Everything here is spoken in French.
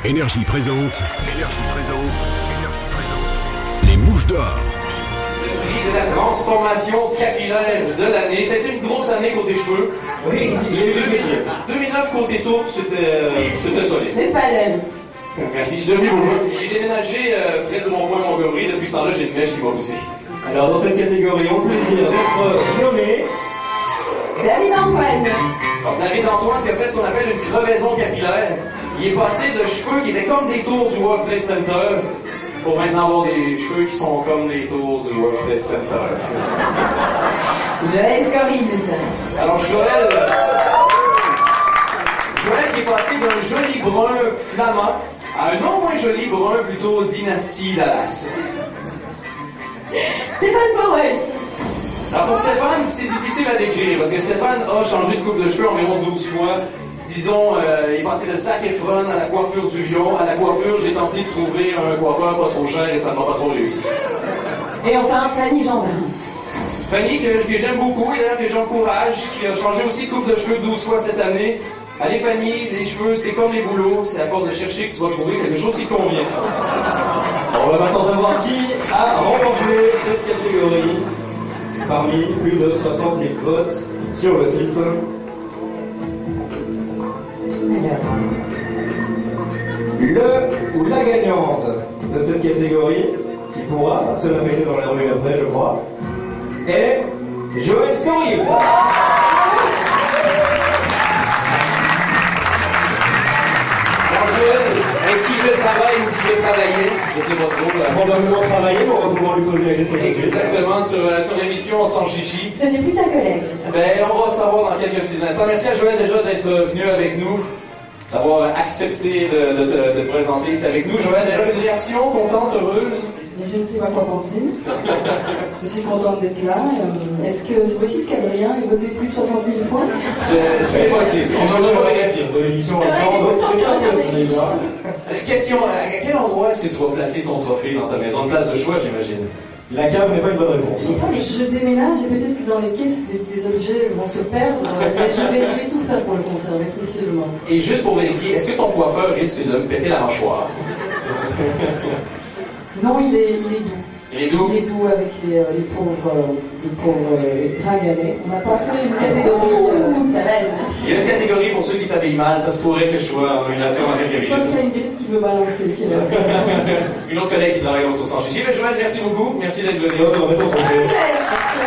Énergie présente. Les mouches d'or. Le prix de la transformation capillaire de l'année. C'était une grosse année côté cheveux. Oui, il y a eu 2009 côté tour, c'était solide. N'est-ce pas, Hélène? Merci, je suis devenu bourgeois. J'ai déménagé près du rond-point Montgomery. Depuis ce temps-là, j'ai une mèche qui va pousser. Alors, dans cette catégorie, on peut dire d'être nommé David Antoine. Alors, David Antoine qui a fait ce qu'on appelle une crevaison capillaire. Il est passé de cheveux qui étaient comme des tours du World Trade Center pour maintenant avoir des cheveux qui sont comme des tours du World Trade Center. Joël Scorise. Alors, Joël qui est passé d'un joli brun flamand à un non moins joli brun plutôt dynastie Dallas. Stéphane Powell. Alors pour Stéphane, c'est difficile à décrire parce que Stéphane a changé de coupe de cheveux environ 12 fois. Disons, il est passé de Zac Efron à la coiffure du lion. À la coiffure, j'ai tenté de trouver un coiffeur pas trop cher et ça ne m'a pas trop réussi. Et enfin, Fanny Jambin. Fanny, que j'aime beaucoup et d'ailleurs que j'encourage, qui a changé aussi de coupe de cheveux 12 fois cette année. Allez Fanny, les cheveux, c'est comme les boulots, c'est à force de chercher que tu vas trouver quelque chose qui convient. On va maintenant savoir qui a remporté cette catégorie parmi plus de 60 000 votes sur le site. Le ou la gagnante de cette catégorie, qui pourra se la péter dans la rue après, je crois, est Joël Scorise. Avec qui je travaille ou qui j'ai travaillé, je sais pas trop. Probablement travailler, mais on va pouvoir lui poser la question tout de suite. Exactement, sur l'émission Sans Chichi. Ce n'est plus ta collègue. Ben, on va savoir dans quelques petits instants. Merci à Joël déjà d'être venu avec nous, d'avoir accepté de te présenter ici avec nous. Joël, déjà une réaction, contente, heureuse? Mais je ne sais pas quoi penser. Je suis contente d'être là. Est-ce que c'est possible qu'Adrien ait voté plus de 60 000 fois? C'est possible. On va de l'émission encore, donc c'est bien possible. Question, à quel endroit est-ce que tu vas placer ton trophée dans ta maison? Une place de choix, j'imagine. La cave n'est pas une bonne réponse. Je déménage et peut-être que dans les caisses, des objets vont se perdre. Mais je vais tout faire pour le conserver précieusement. Et juste pour vérifier, est-ce que ton coiffeur risque de me péter la mâchoire? Non, il est doux. Il est doux? Il est doux avec les pauvres Draganais. On n'a pas fait une catégorie. Ça va, elle. Il y a une catégorie pour ceux qui s'habillent mal, ça se pourrait que je sois en nomination avec Je pense qu'il y a une grippe qui veut balancer. Si elle a... Une autre collègue qui travaille au Sans Chichi. Joël, merci beaucoup. Merci d'être venu. On va mettre ton trophée. Merci.